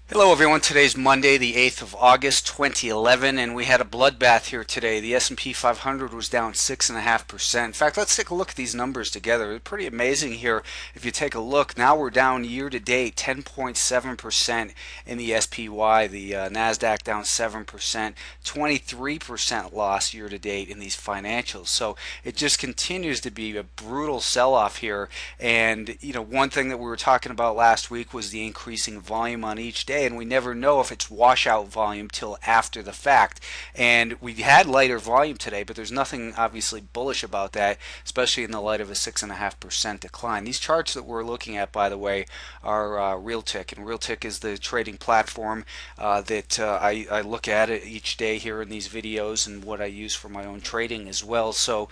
Hello everyone, today's Monday, the 8th of August, 2011, and we had a bloodbath here today. The S&P 500 was down 6.5%. In fact, let's take a look at these numbers together. They're pretty amazing here. If you take a look, now we're down year to date 10.7% in the SPY, the NASDAQ down 7%, 23% loss year to date in these financials. So it just continues to be a brutal sell-off here. And, one thing that we were talking about last week was the increasing volume on each day, and we never know if it's washout volume till after the fact. And we had lighter volume today, but there's nothing obviously bullish about that, especially in the light of a 6.5% decline. These charts that we're looking at, by the way, are Realtick, and Realtick is the trading platform that I look at it each day here in these videos, and what I use for my own trading as well. So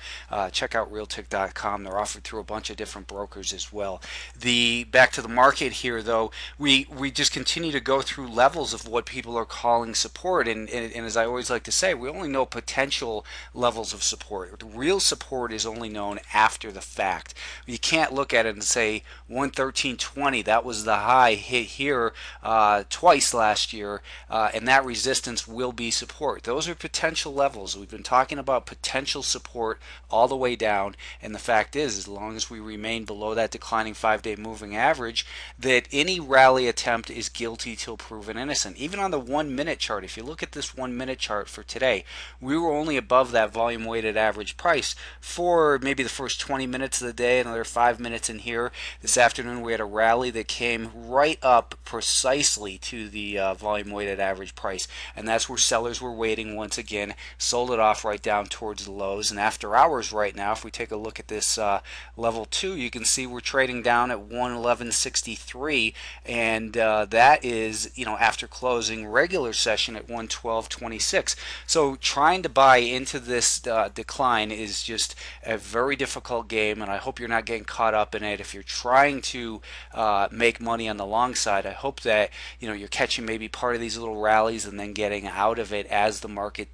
check out Realtick.com. They're offered through a bunch of different brokers as well. The back to the market here, though, we just continue to go through levels of what people are calling support, and as I always like to say, we only know potential levels of support. The real support is only known after the fact. You can't look at it and say 113.20, that was the high hit here twice last year, and that resistance will be support. Those are potential levels. We've been talking about potential support all the way down, and the fact is, as long as we remain below that declining 5-day moving average, that any rally attempt is guilty till proven innocent. Even on the 1 minute chart, if you look at this 1 minute chart for today, we were only above that volume weighted average price for maybe the first 20 minutes of the day, another 5 minutes in here. This afternoon we had a rally that came right up precisely to the volume weighted average price, and that's where sellers were waiting once again, sold it off right down towards the lows. And after hours right now, if we take a look at this level 2, you can see we're trading down at 111.63, and that is, after closing regular session at 112.26. So trying to buy into this decline is just a very difficult game, and I hope you're not getting caught up in it. If you're trying to make money on the long side, I hope that you're catching maybe part of these little rallies and then getting out of it as the market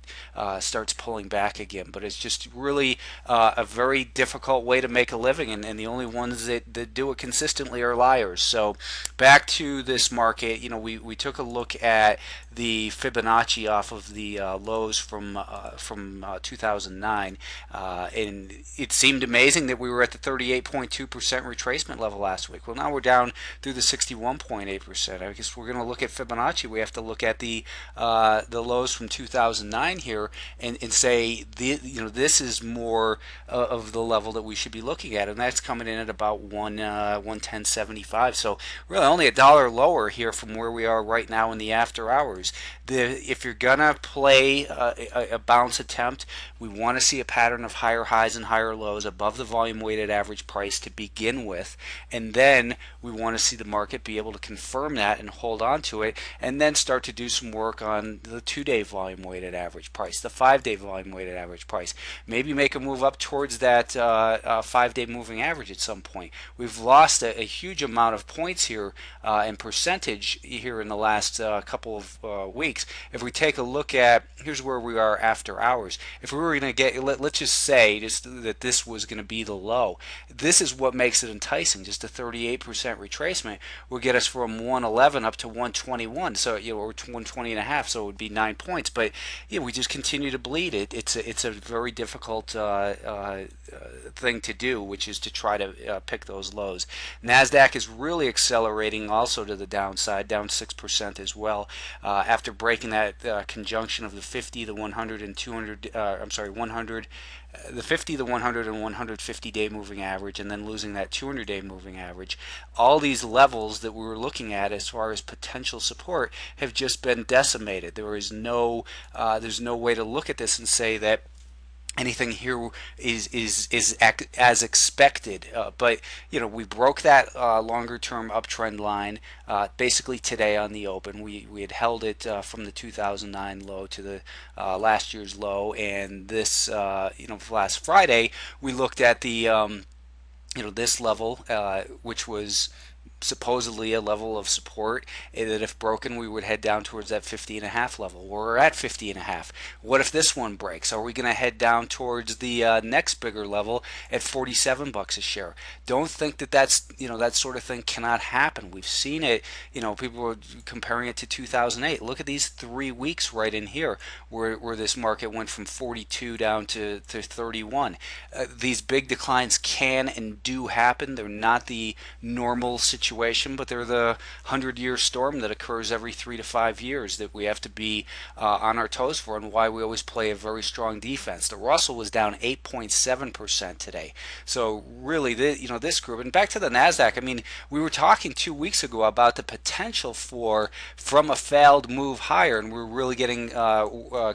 starts pulling back again. But it's just really a very difficult way to make a living, and the only ones that do it consistently are liars. So back to this market, we took a look at the Fibonacci off of the lows from 2009, and it seemed amazing that we were at the 38.2% retracement level last week. Well, now we're down through the 61.8%. I guess we're going to look at Fibonacci. We have to look at the lows from 2009 here, and say this is more of the level that we should be looking at, and that's coming in at about 110.75. So really only a dollar lower here from where we are right now in the after hours. If you're gonna play a bounce attempt, we want to see a pattern of higher highs and higher lows above the volume weighted average price to begin with, and then we want to see the market be able to confirm that and hold on to it, and then start to do some work on the 2-day volume weighted average price, the 5-day volume weighted average price. Maybe make a move up towards that 5-day moving average at some point. We've lost a huge amount of points here in percentage here in the last couple of weeks. If we take a look at, here's where we are after hours. If we were going to get, let's just say that this was going to be the low, this is what makes it enticing. Just a 38% retracement will get us from 111 up to 121, so or 120 and a half, so it would be 9 points. But we just continue to bleed it. It's a very difficult thing to do, which is to try to pick those lows. Nasdaq is really accelerating also to the downside, down 6% as well, after breaking that conjunction of the 50, the 100, and 200. I'm sorry, 100. The 50, the 100, and 150-day moving average, and then losing that 200-day moving average. All these levels that we were looking at as far as potential support have just been decimated. There's no way to look at this and say that anything here is as expected, but we broke that longer term uptrend line basically today on the open. We had held it from the 2009 low to the last year's low, and this last Friday we looked at the this level, which was supposedly a level of support that if broken we would head down towards that 50.5 level. We're at 50.5. What if this one breaks? Are we going to head down towards the next bigger level at 47 bucks a share? Don't think that that sort of thing cannot happen. We've seen it. People were comparing it to 2008. Look at these 3 weeks right in here where this market went from 42 down to 31. These big declines can and do happen. They're not the normal situation, but they're the 100-year storm that occurs every 3 to 5 years that we have to be on our toes for, and why we always play a very strong defense. The Russell was down 8.7% today. So really, this group, and back to the Nasdaq. I mean, we were talking 2 weeks ago about the potential from a failed move higher, and we're really getting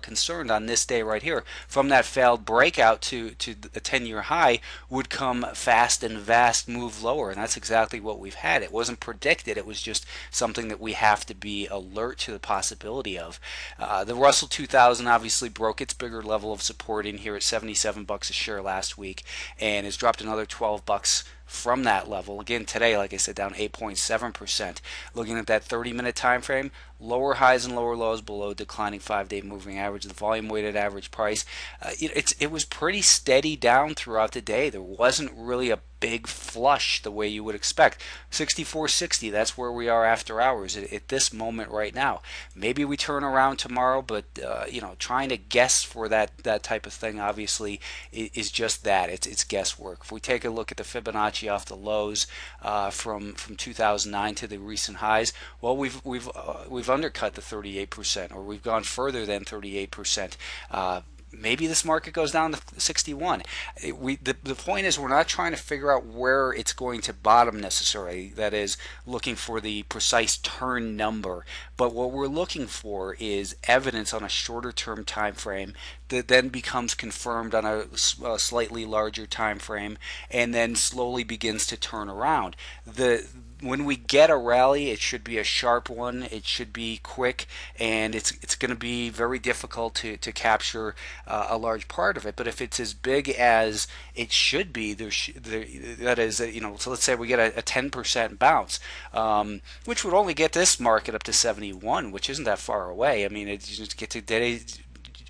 concerned on this day right here. From that failed breakout to a 10-year high would come fast and vast move lower, and that's exactly what we've had. It wasn't predicted. It was just something that we have to be alert to the possibility of. The Russell 2000 obviously broke its bigger level of support in here at 77 bucks a share last week, and has dropped another 12 bucks from that level. Again, today, like I said, down 8.7%. Looking at that 30-minute time frame, lower highs and lower lows below declining 5-day moving average. The volume weighted average price, it was pretty steady down throughout the day. There wasn't really a big flush the way you would expect. 64.60, that's where we are after hours at this moment right now. Maybe we turn around tomorrow, but trying to guess for that type of thing obviously is just that. It's guesswork. If we take a look at the Fibonacci off the lows from 2009 to the recent highs, well, we've undercut the 38%, or we've gone further than 38%. Maybe this market goes down to 61. The point is, we're not trying to figure out where it's going to bottom necessarily. That is, looking for the precise turn number. But what we're looking for is evidence on a shorter term time frame that then becomes confirmed on a slightly larger time frame, and then slowly begins to turn around. When we get a rally, it should be a sharp one. It should be quick, and it's going to be very difficult to capture a large part of it. But if it's as big as it should be, that is, so let's say we get a 10% bounce, which would only get this market up to 71, which isn't that far away. I mean, it just get to today's.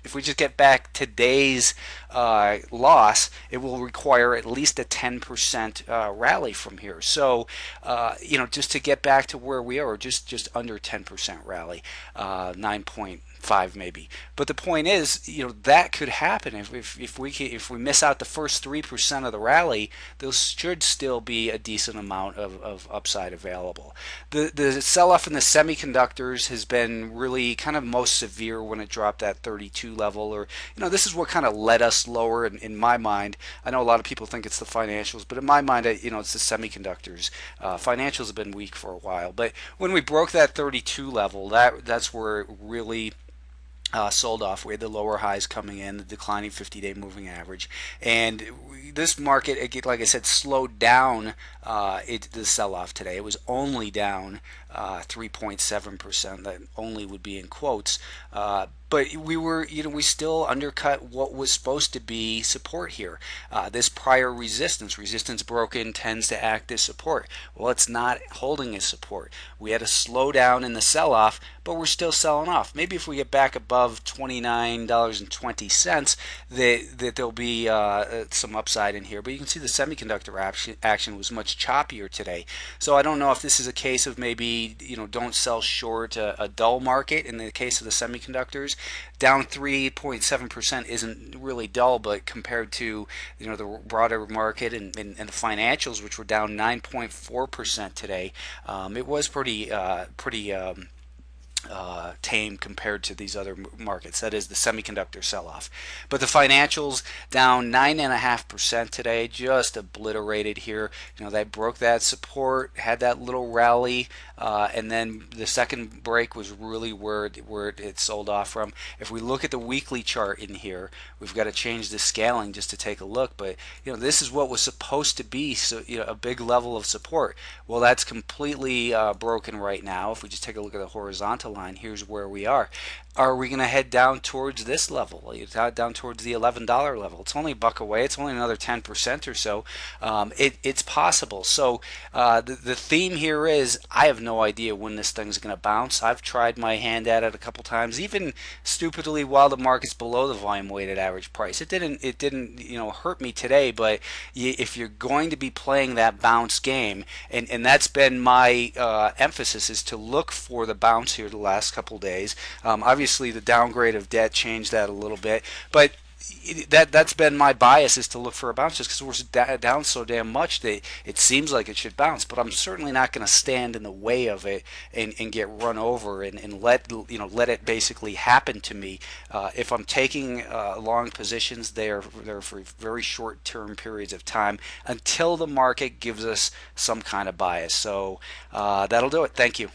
If we just get back today's loss, it will require at least a 10% rally from here. So, just to get back to where we are, or just under 10% rally, 9.5 maybe. But the point is, that could happen if we miss out the first 3% of the rally. There should still be a decent amount of upside available. The sell-off in the semiconductors has been really kind of most severe when it dropped that 32 level, or this is what kind of led us lower in my mind. I know a lot of people think it's the financials, but in my mind, it's the semiconductors. Financials have been weak for a while, but when we broke that 32 level, that's where it really sold off. We had the lower highs coming in, the declining 50-day moving average, and this market, like I said, slowed down the sell-off today. It was only down 3.7%. That only would be in quotes. But we still undercut what was supposed to be support here. This prior resistance broken, tends to act as support. Well, it's not holding as support. We had a slowdown in the sell-off, but we're still selling off. Maybe if we get back above $29.20, that there'll be some upside in here. But you can see the semiconductor action was much choppier today. So I don't know if this is a case of maybe don't sell short a dull market. In the case of the semiconductors, down 3.7% isn't really dull, but compared to the broader market and the financials, which were down 9.4% today, it was pretty tame compared to these other markets. That is the semiconductor sell-off. But the financials down 9.5% today, just obliterated here. They broke that support, had that little rally, and then the second break was really where it sold off from. If we look at the weekly chart in here, we've got to change the scaling just to take a look. But this is what was supposed to be a big level of support. Well, that's completely broken right now. If we just take a look at the horizontal line. Here's where we are. Are we going to head down towards this level, down towards the $11 level? It's only a buck away. It's only another 10% or so. It's possible. So the theme here is I have no idea when this thing's going to bounce. I've tried my hand at it a couple times, even stupidly while the market's below the volume weighted average price. It didn't hurt me today. But if you're going to be playing that bounce game, and that's been my emphasis, is to look for the bounce here the last couple days. Obviously, the downgrade of debt changed that a little bit, but that's been my bias, is to look for a bounce, just because we're down so damn much that it seems like it should bounce. But I'm certainly not going to stand in the way of it and get run over and let it basically happen to me. If I'm taking long positions, they're for very short term periods of time until the market gives us some kind of bias. So that'll do it. Thank you.